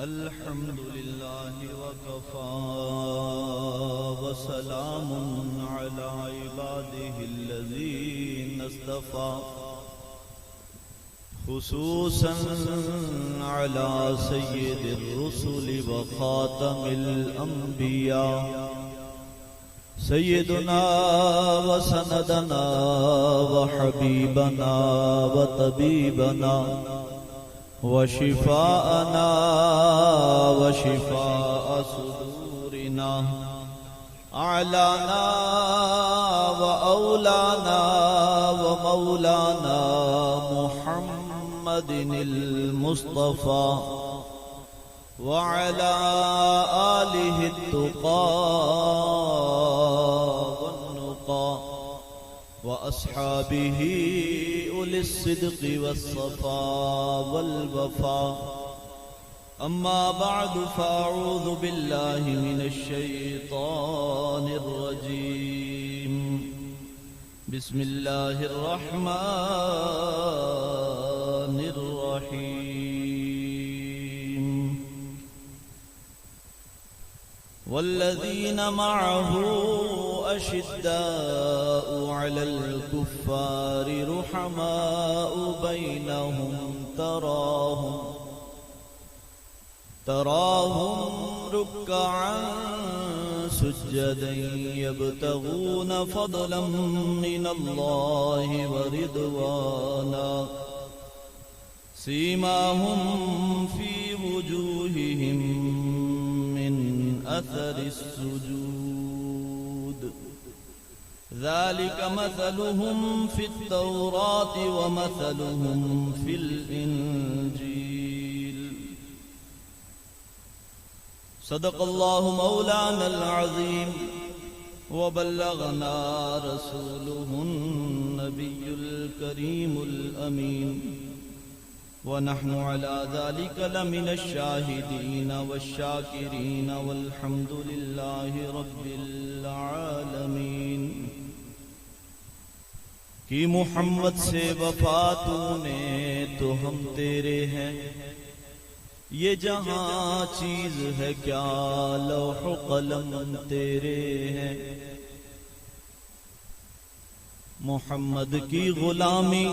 الحمد لله وكفى وسلام على عباده الذين اصطفى خصوصا على سيد الرسل وخاتم الأنبياء سيدنا وسندنا وحبيبنا وطبيبنا وشفاءنا وشفاء صدورنا أعلانا وأولانا ومولانا محمد المصطفى وعلى آله التقى والنقى وأصحابه أولي الصدق والصفاء والوفاء أما بعد فأعوذ بالله من الشيطان الرجيم بسم الله الرحمن الرحيم والذين معه أشداء على الكفار رحماء بينهم تراهم ركعا سجدا يبتغون فضلا من الله ورضوانا سيماهم في وجوههم من أثر السجود ذلك مثلهم في التوراة ومثلهم في الإنجيل صدق الله مولانا العظيم وبلغنا رسوله النبي الكريم الأمين ونحن على ذلك لمن الشاهدين والشاكرين والحمد لله رب العالمين کہ محمد سے وفا تو نے تو ہم تیرے ہیں یہ جہاں چیز ہے کیا لوح و قلم تیرے ہیں محمد کی غلامی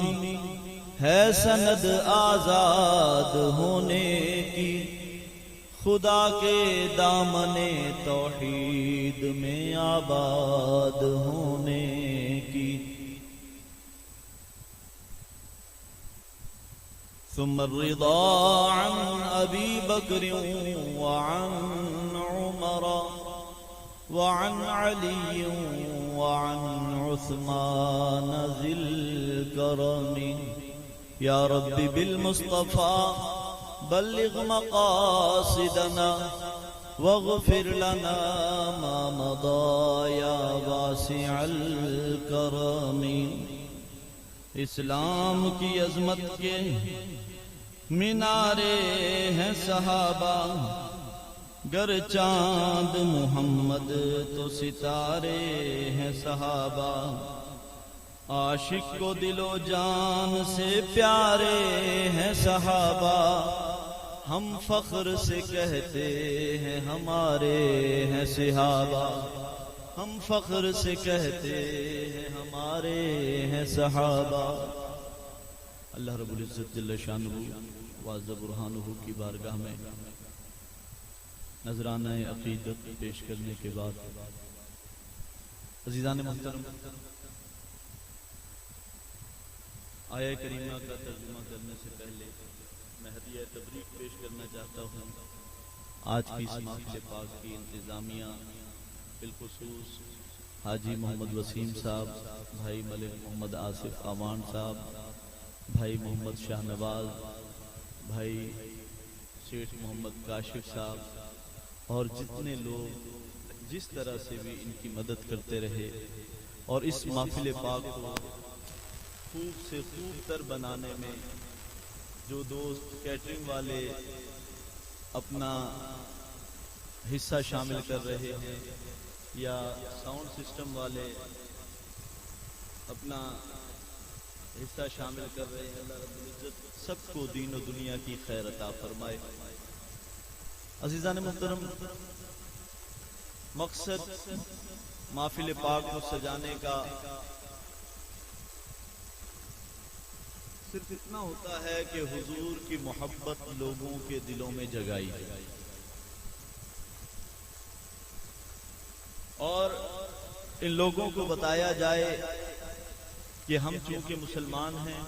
ہے سند آزاد ہونے کی خدا کے دامن توحید میں آباد ہونے کی ثم الرضا عن أبي بكر وعن عمر وعن علي وعن عثمان ذي الكرم يا رب بالمصطفى بلغ مقاصدنا واغفر لنا ما مضى يا واسع الكرم اسلام کی عظمت کے مینارے ہیں صحابہ گر چاند محمد تو ستارے ہیں صحابہ عاشق کو دل و جان سے پیارے ہیں صحابہ ہم فخر سے کہتے ہیں ہمارے ہیں صحابہ ہم فخر سے کہتے ہیں ہمارے ہیں صحابہ اللہ رب العزت جل شانہ واضح برہانہ کی بارگاہ میں نذرانہ عقیدت پیش کرنے کے بعد عزیزان محترم آیہ کریمہ کا ترجمہ کرنے سے پہلے میں ہدیہ تبریک پیش کرنا چاہتا ہوں آج کی اس محفل پاک کی انتظامیہ بالخصوص حاجی محمد وسیم صاحب، بھائی ملک محمد آصف خاوان صاحب، بھائی محمد شاہ نواز، بھائی شیخ محمد کاشف صاحب اور جتنے لوگ جس طرح سے بھی ان کی مدد کرتے رہے اور اس محفل پاک کو خوب سے خوب تر بنانے میں جو دوست کیٹرنگ والے اپنا حصہ شامل کر رہے ہیں یا ساؤنڈ سسٹم والے اپنا حصہ شامل کر رہے ہیں، اللہ رب العزت سب کو دین و دنیا کی خیر عطا فرمائے۔ عزیزان محترم، مقصد محفل پاک کو سجانے کا صرف اتنا ہوتا ہے کہ حضور کی محبت لوگوں کے دلوں میں جگائی جائے، اور ان لوگوں کو بتایا جائے کہ ہم چونکہ مسلمان ہیں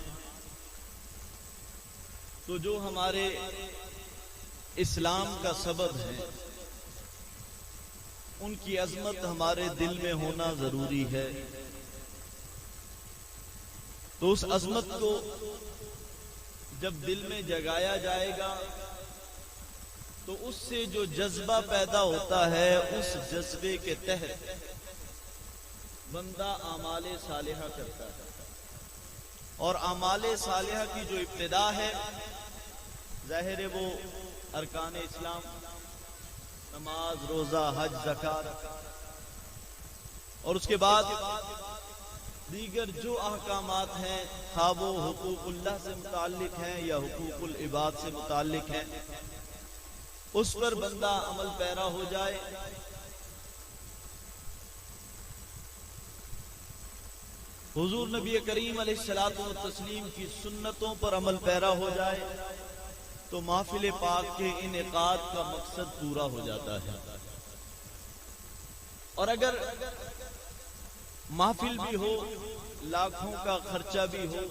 تو جو ہمارے اسلام کا سبب ہے ان کی عظمت ہمارے دل میں ہونا ضروری ہے۔ تو اس عظمت کو جب دل میں جگایا جائے گا تو اس سے جو جذبہ پیدا ہوتا ہے، اس جذبے کے تحت بندہ اعمال صالحہ کرتا ہے، اور اعمال صالحہ کی جو ابتدا ہے ظاہر ہے وہ ارکان اسلام، نماز، روزہ، حج، زکوٰۃ، اور اس کے بعد دیگر جو احکامات ہیں، خواہ وہ حقوق اللہ سے متعلق ہیں یا حقوق العباد سے متعلق ہیں، اس پر بندہ عمل پیرا ہو جائے۔ حضور نبی کریم علیہ الصلوۃ والتسلیم کی سنتوں پر عمل پیرا ہو جائے تو محفل پاک کے انعقاد کا مقصد پورا ہو جاتا ہے۔ اور اگر محفل بھی ہو، لاکھوں کا خرچہ بھی ہو،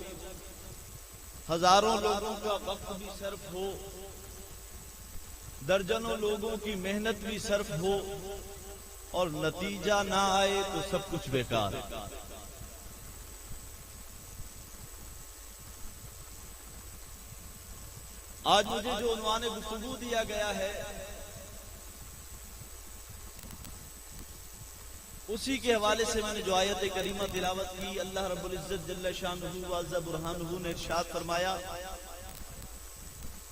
ہزاروں لوگوں کا وقت بھی صرف ہو، درجنوں لوگوں کی محنت بھی صرف ہو، اور نتیجہ نہ آئے تو سب کچھ بیکار ہے۔ آج مجھے جو عنوان گفتگو دیا گیا ہے اسی کے حوالے سے میں نے جو آیت کریمہ تلاوت کی، اللہ رب العزت جل شانہ وعز برہانہ نے ارشاد فرمایا،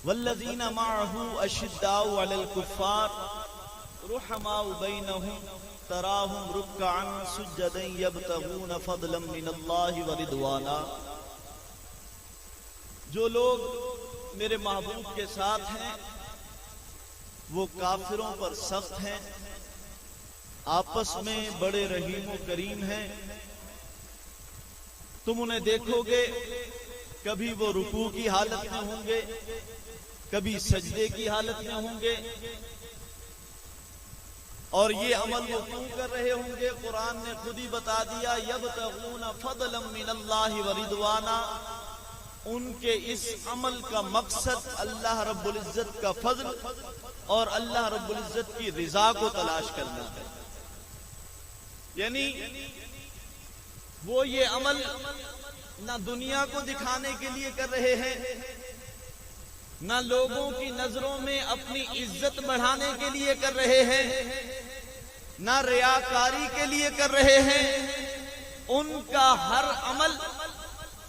والذین معہ اشداء علی الکفار رحماء بینہم تراہم رکعا سجدا یبتغون فضلا من اللہ ورضوانا۔ جو لوگ میرے محبوب کے ساتھ ہیں وہ کافروں پر سخت ہیں، آپس میں بڑے رحیم و کریم ہیں۔ تم انہیں دیکھو گے کبھی وہ رکوع کی حالت میں ہوں گے، کبھی سجدے کی حالت میں ہوں گے، اور یہ عمل وہ کیوں کر رہے ہوں گے؟ قرآن نے خود ہی بتا دیا، یبتغون فضلا من اللہ ورضوانا۔ ان کے اس عمل کا مقصد اللہ رب العزت کا فضل اور اللہ رب العزت کی رضا کو تلاش کرنا ہے۔ یعنی وہ یہ عمل نہ دنیا کو دکھانے کے لیے کر رہے ہیں، نہ لوگوں کی نظروں میں اپنی عزت بڑھانے کے لیے کر رہے ہیں، نہ ریاکاری کے لیے کر رہے ہیں۔ ان کا ہر عمل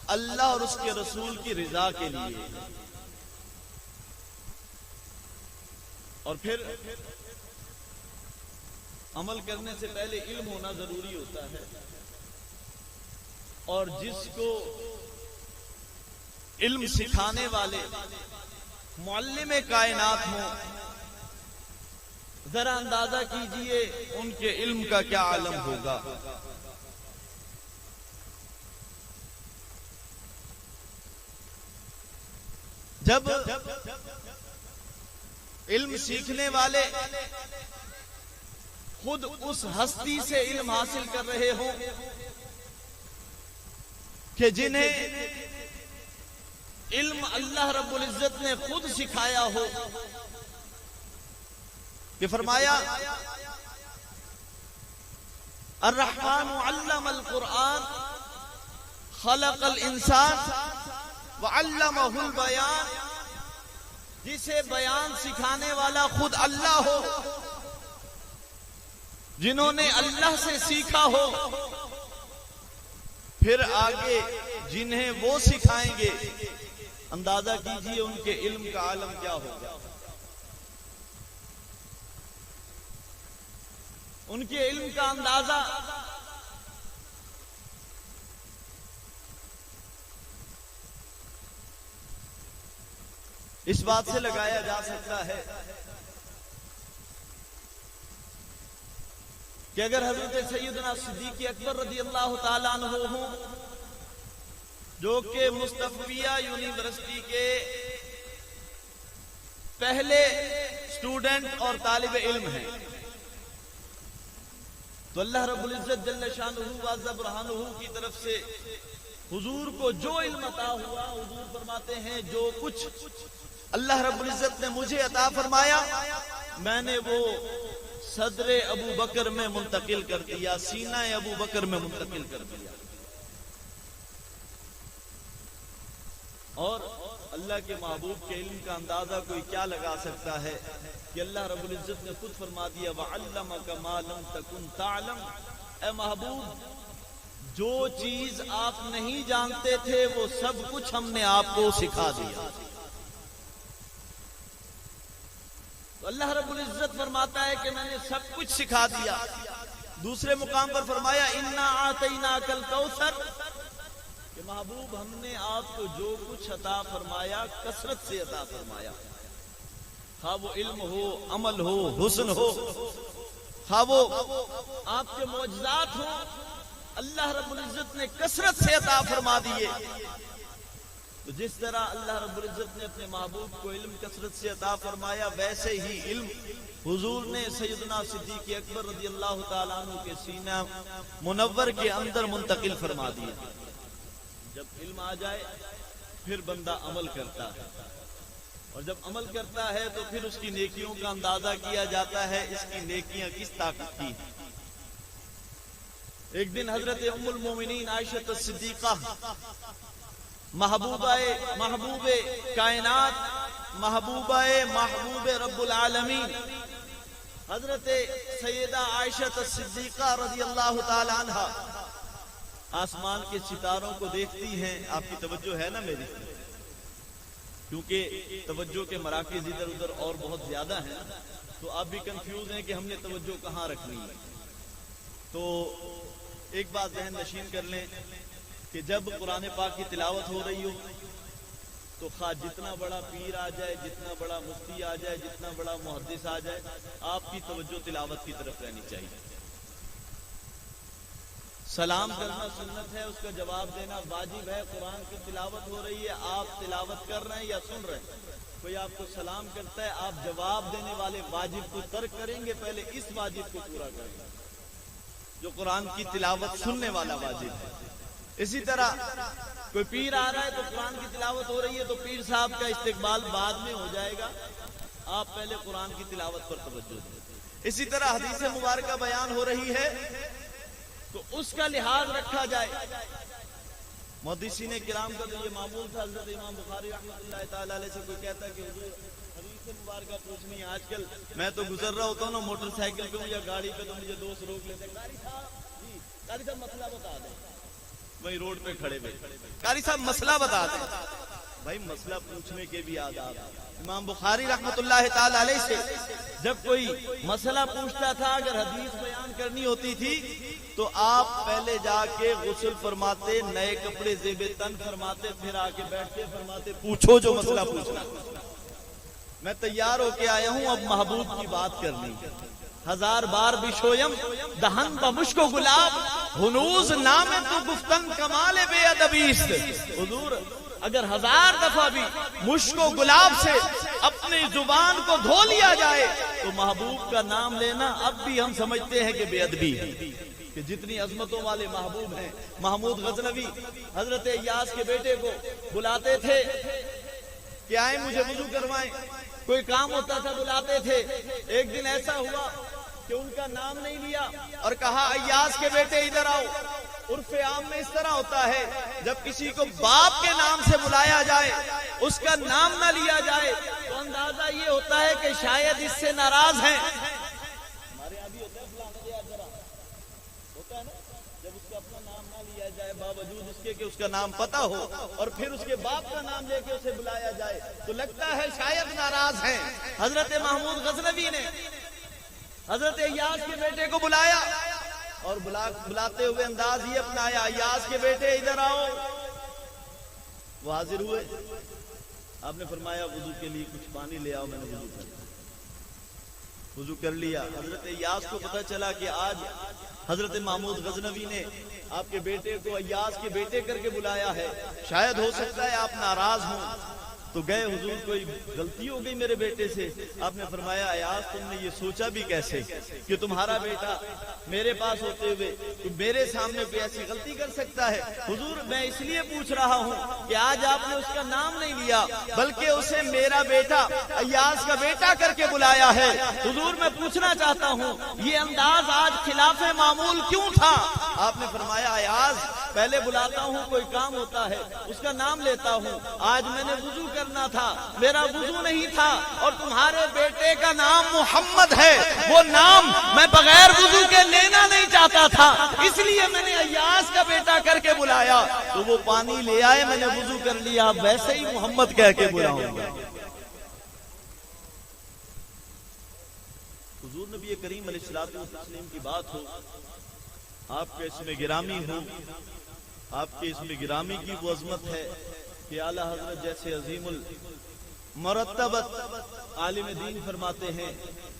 اللہ اور اس کے رسول کی رضا کے لیے۔ اور پھر عمل کرنے سے پہلے علم ہونا ضروری ہوتا ہے، اور جس کو علم سکھانے والے معلم کائنات ہوں، ذرا اندازہ کیجئے ان کے علم کا کیا عالم ہوگا۔ جب علم سیکھنے والے خود اس ہستی سے علم حاصل کر رہے ہوں کہ جنہیں علم اللہ رب العزت نے خود سکھایا ہو، کہ فرمایا الرحمن علم القرآن خلق الانسان وعلمہ البیان۔ جسے بیان سکھانے والا خود اللہ ہو، جنہوں نے اللہ سے سیکھا ہو، پھر آگے جنہیں وہ سکھائیں گے، اندازہ کیجئے ان کے علم کا عالم کیا ہوگا۔ ان کے علم کا اندازہ اس بات سے لگایا جا سکتا ہے کہ اگر حضرت سیدنا صدیق اکبر رضی اللہ تعالیٰ عنہ ہوں جو کہ مصطفیہ یونیورسٹی کے پہلے اسٹوڈنٹ اور طالب علم ہیں، تو اللہ رب العزت جل شانہ وعز برہانہ کی طرف سے حضور کو جو علم عطا ہوا، حضور فرماتے ہیں جو کچھ اللہ رب العزت نے مجھے عطا فرمایا میں نے وہ صدر ابو بکر میں منتقل کر دیا، سینہ ابو بکر میں منتقل کر دیا۔ اور اللہ کے محبوب کے علم کا اندازہ کوئی کیا لگا سکتا ہے کہ اللہ رب العزت نے خود فرما دیا وَعَلَّمَكَ مَا لَمْ تَكُنْ تَعْلَمْ، اے محبوب جو چیز آپ نہیں جانتے تھے وہ سب کچھ ہم نے آپ کو سکھا دیا۔ تو اللہ رب العزت فرماتا ہے کہ میں نے سب کچھ سکھا دیا۔ دوسرے مقام پر فرمایا اِنَّا أَعْطَيْنَاكَ الْكَوْثَرَ، کہ محبوب ہم نے آپ کو جو کچھ عطا فرمایا کثرت سے عطا فرمایا، خواہ وہ علم ہو، عمل ہو، حسن ہو، خواہ وہ آپ کے معجزات ہو، اللہ رب العزت نے کثرت سے عطا فرما دیے۔ تو جس طرح اللہ رب العزت نے اپنے محبوب کو علم کثرت سے عطا فرمایا، ویسے ہی علم حضور نے سیدنا صدیق اکبر رضی اللہ تعالیٰ عنہ کے سینہ منور کے اندر منتقل فرما دیا۔ جب علم آ جائے پھر بندہ عمل کرتا ہے، اور جب عمل کرتا ہے تو پھر اس کی نیکیوں کا اندازہ کیا جاتا ہے اس کی نیکیاں کس طاقت کی۔ ایک دن حضرت ام المومنین عائشہ الصدیقہ محبوب کائنات، محبوب رب العالمین حضرت سیدہ عائشہ الصدیقہ رضی اللہ تعالی عنہ آسمان کے ستاروں کو دیکھتی ہیں۔ آپ کی توجہ ہے نا میری؟ کیونکہ توجہ کے مراکز ادھر ادھر اور بہت زیادہ ہیں، تو آپ بھی کنفیوز ہیں کہ ہم نے توجہ کہاں رکھنی ہے۔ تو ایک بات ذہن نشین کر لیں کہ جب قرآن پاک کی تلاوت ہو رہی ہو تو خواہ جتنا بڑا پیر آ جائے، جتنا بڑا مفتی آ جائے، جتنا بڑا محدث آ جائے، آپ کی توجہ تلاوت کی طرف رہنی چاہیے۔ سلام کرنا سنت ہے، اس کا جواب دینا واجب ہے۔ قرآن کی تلاوت ہو رہی ہے، آپ تلاوت کر رہے ہیں یا سن رہے ہیں، کوئی آپ کو سلام کرتا ہے، آپ جواب دینے والے واجب کو ترک کریں گے، پہلے اس واجب کو پورا کریں گے جو قرآن کی تلاوت سننے والا واجب ہے۔ اسی طرح کوئی پیر آ رہا ہے تو قرآن کی تلاوت ہو رہی ہے تو پیر صاحب کا استقبال بعد میں ہو جائے گا، آپ پہلے قرآن کی تلاوت پر توجہ دیں۔ اسی طرح حدیث مبارکہ بیان ہو رہی ہے تو اس کا لحاظ رکھا جائے۔ محدثین کرام کا تو یہ معمول تھا، حضرت امام بخاری رحمۃ اللہ تعالی علیہ سے کوئی کہتا کہ حضور حدیث مبارکہ پوچھنی ہے، آج کل میں تو گزر رہا ہوتا ہوں نا موٹر سائیکل پہ یا گاڑی پہ تو مجھے دوست روک لیتے ہیں، قاری صاحب مسئلہ بتا دیں، وہی روڈ پہ کھڑے ہوئے، قاری صاحب مسئلہ بتا دیں۔ بھائی مسئلہ پوچھنے کے بھی آداب۔ امام بخاری رحمۃ اللہ تعالی علیہ سے جب کوئی مسئلہ پوچھتا تھا، اگر حدیث بیان کرنی ہوتی تھی تو آپ پہلے جا کے غسل فرماتے، نئے کپڑے زیب تن فرماتے، پھر آ کے بیٹھ کے فرماتے پوچھو جو مسئلہ پوچھنا، میں تیار ہو کے آیا ہوں اب محبوب کی بات کرنی۔ ہزار بار بشویم دہن بمشک و گلاب، ہنوز نام تو گفتن کمال بے ادبیست۔ حضور اگر ہزار دفعہ بھی مشک و گلاب سے اپنی زبان کو دھو لیا جائے تو محبوب کا نام لینا اب بھی ہم سمجھتے ہیں کہ بے ادبی ہے، کہ جتنی عظمتوں والے محبوب ہیں۔ محمود غزنوی حضرت ایاس کے بیٹے کو بلاتے تھے کہ آئیں مجھے وضو کروائیں، کوئی کام ہوتا تھا بلاتے تھے۔ ایک دن ایسا ہوا کہ ان کا نام نہیں لیا اور کہا ایاس کے بیٹے ادھر آؤ۔ عرف عام میں اس طرح ہوتا ہے جب کسی کو باپ کے نام سے بلایا جائے، اس کا نام نہ لیا جائے تو اندازہ یہ ہوتا ہے کہ شاید اس سے ناراض ہیں۔ ہمارے یہاں بھی ہوتا ہے ہوتا ہے نا، جب اس کا اپنا نام نہ لیا جائے باوجود اس کے کہ اس کا نام پتہ ہو اور پھر اس کے باپ کا نام لے کے اسے بلایا جائے تو لگتا ہے شاید ناراض ہیں۔ حضرت محمود غزنوی نے حضرت ایاس کے بیٹے کو بلایا اور بلاتے ہوئے انداز یہ اپنایا، ایاس کے بیٹے ادھر آؤ۔ وہ حاضر ہوئے، آپ نے فرمایا وضو کے لیے کچھ پانی لے آؤ، میں نے وضو کیا۔ وضو کر لیا. حضرت ایاس کو پتہ چلا کہ آج حضرت محمود غزنوی نے آپ کے بیٹے کو ایاس کے بیٹے کر کے بلایا ہے, شاید ہو سکتا ہے آپ ناراض ہوں. تو گئے, حضور کوئی غلطی ہو گئی میرے بیٹے سے. آپ نے فرمایا ایاس تم نے یہ سوچا بھی کیسے کہ تمہارا بیٹا میرے پاس ہوتے ہوئے تو میرے سامنے کوئی ایسی غلطی کر سکتا ہے؟ حضور میں اس لیے پوچھ رہا ہوں کہ آج آپ نے اس کا نام نہیں لیا بلکہ اسے میرا بیٹا ایاس کا بیٹا کر کے بلایا ہے. حضور میں پوچھنا چاہتا ہوں یہ انداز آج خلاف معمول کیوں تھا؟ آپ نے فرمایا ایاس پہلے بلاتا ہوں کوئی کام ہوتا ہے اس کا نام لیتا ہوں, آج میں نے وضو کرنا تھا میرا وضو نہیں تھا اور تمہارے بیٹے کا نام محمد ہے, وہ نام میں بغیر وضو کے لینا نہیں چاہتا تھا اس لیے میں نے ایاس کا بیٹا کر کے بلایا. تو وہ پانی لے آئے, میں نے وضو کر لیا, ویسے ہی محمد کہہ کے بلاؤں گا. حضور نبی کریم علیہ الصلوۃ والتسلیم کی بات ہو, آپ کے اسم گرامی ہو, آپ کے اسم گرامی کی وہ عظمت ہے کہ اعلیٰ حضرت جیسے عظیم المرتبت عالم دین فرماتے ہیں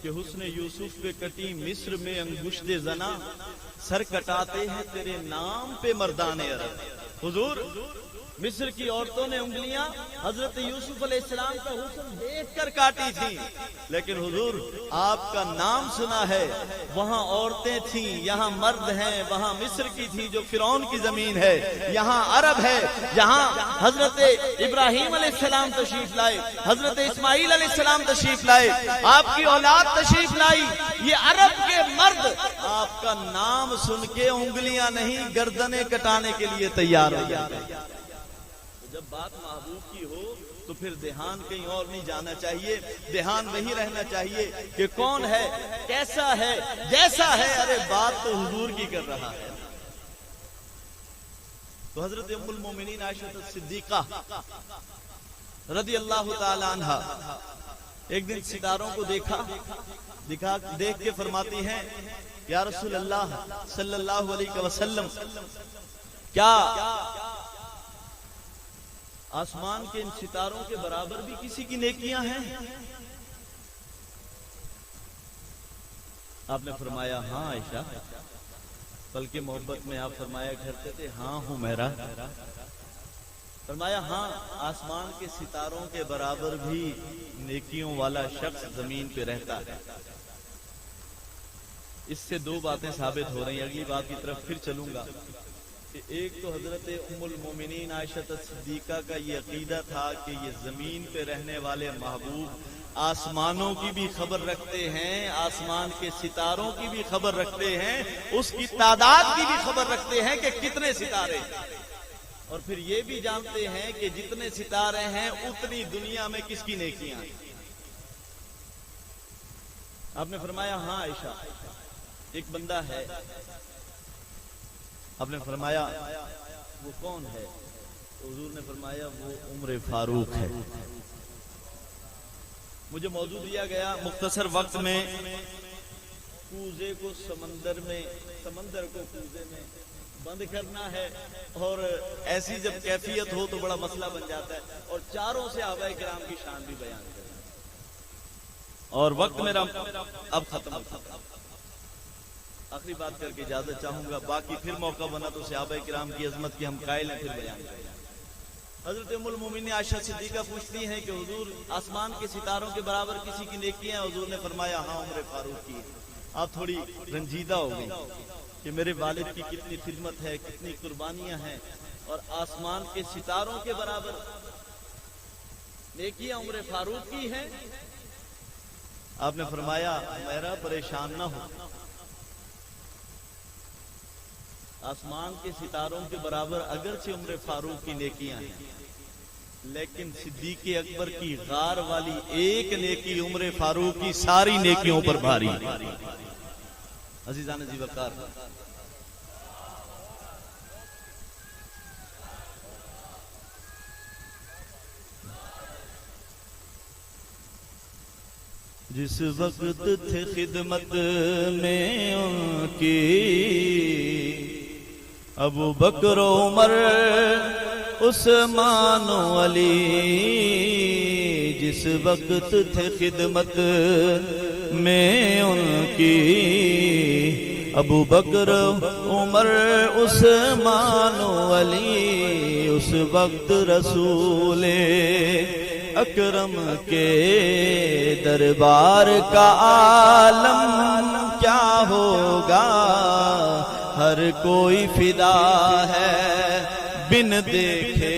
کہ حسن یوسف پہ کٹی مصر میں انگشت زنا, سر کٹاتے ہیں تیرے نام پہ مردان عرب. حضور مصر کی عورتوں نے انگلیاں حضرت یوسف علیہ السلام کا حسن دیکھ کر کاٹی تھی, لیکن حضور آپ کا نام سنا ہے, وہاں عورتیں تھیں, یہاں مرد ہیں, وہاں مصر کی تھی جو فرعون کی زمین ہے, یہاں عرب ہے, جہاں حضرت ابراہیم علیہ السلام تشریف لائے, حضرت اسماعیل علیہ السلام تشریف لائے, آپ کی اولاد تشریف لائی, یہ عرب کے مرد آپ کا نام سن کے انگلیاں نہیں گردنیں کٹانے کے لیے تیار ہو جاتے ہیں. جب بات محبوب کی ہو تو پھر دھیان کہیں اور نہیں جانا چاہیے, دھیان وہی رہنا چاہیے کہ کون ہے, کیسا ہے, جیسا ہے. ارے بات تو حضور کی کر رہا ہے. تو حضرت ام المومنین عائشہ صدیقہ رضی اللہ تعالی عنہا ایک دن ستاروں کو دیکھ کے فرماتی ہیں یا رسول اللہ صلی اللہ علیہ وسلم, کیا آسمان کے ان ستاروں کے برابر بھی کسی کی نیکیاں ہیں؟ آپ نے فرمایا ہاں عائشہ, بلکہ محبت میں آپ فرمایا کرتے تھے ہاں ہوں میرا. فرمایا ہاں آسمان کے ستاروں کے برابر بھی نیکیوں والا شخص زمین پہ رہتا ہے. اس سے دو باتیں ثابت ہو رہی ہیں, اگلی بات کی طرف پھر چلوں گا. ایک تو حضرت ام المومنین عائشہ صدیقہ کا یہ عقیدہ تھا کہ یہ زمین پہ رہنے والے محبوب آسمانوں کی بھی خبر رکھتے ہیں, آسمان کے ستاروں کی بھی خبر رکھتے ہیں, اس کی تعداد کی بھی خبر رکھتے ہیں کہ کتنے ستارے, اور پھر یہ بھی جانتے ہیں کہ جتنے ستارے ہیں اتنی دنیا میں کس کی نیکیاں ہیں. آپ نے فرمایا ہاں عائشہ ایک بندہ ہے. آپ نے فرمایا وہ کون ہے؟ حضور نے فرمایا وہ عمر فاروق ہے. مجھے موضوع دیا گیا مختصر وقت میں کوزے کو سمندر میں, سمندر کو کوزے میں بند کرنا ہے, اور ایسی جب کیفیت ہو تو بڑا مسئلہ بن جاتا ہے, اور چاروں سے صحابہ کرام کی شان بھی بیان کرنا ہے. اور وقت میرا اب ختم ہوتا ہے. آخری بات کر کے اجازت چاہوں گا, باقی پھر موقع بنا تو صحابہ کرام کی عظمت کی ہم قائل ہیں, پھر بیان کریں. حضرت ام المومنین عائشہ صدیقہ پوچھتی ہیں کہ حضور آسمان کے ستاروں کے برابر کسی کی نیکی ہیں؟ حضور نے فرمایا ہاں عمر فاروق کی. آپ تھوڑی رنجیدہ ہو گئی کہ میرے والد کی کتنی خدمت ہے, کتنی قربانیاں ہیں, اور آسمان کے ستاروں کے برابر نیکیاں عمر فاروق کی ہیں. آپ نے فرمایا میرا پریشان نہ ہو, آسمان کے ستاروں کے برابر اگرچہ عمر فاروق کی نیکیاں ہیں, لیکن صدیق اکبر کی غار والی ایک نیکی عمر فاروق کی ساری نیکیوں پر بھاری. عزیزان جی وقار, جس وقت تھے خدمت میں ان کی ابو بکر عمر عثمان و علی, جس وقت تھے خدمت میں ان کی ابو بکر عمر عثمان و علی، اس وقت رسول اکرم کے دربار کا عالم کیا ہوگا، ہر کوئی فدا ہے بن دیکھے،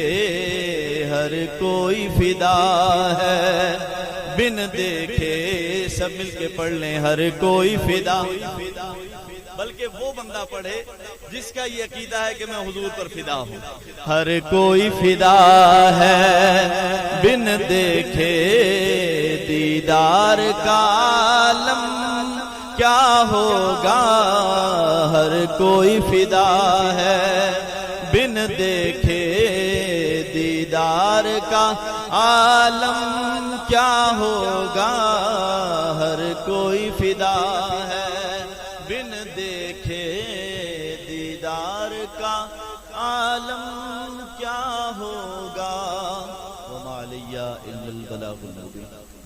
ہر کوئی فدا ہے بن دیکھے، سب مل کے پڑھ لیں ہر کوئی فدا، بلکہ وہ بندہ پڑھے جس کا یہ عقیدہ ہے کہ میں حضور پر فدا ہوں۔ ہر کوئی فدا ہے بن دیکھے، دیدار کا عالم کیا ہوگا، ہر کوئی فدا ہے بن دیکھے، دیدار کا عالم کیا ہوگا، ہر کوئی فدا ہے بن دیکھے، دیدار کا عالم کیا ہوگا، وما علیہ الا البلاغ المبین۔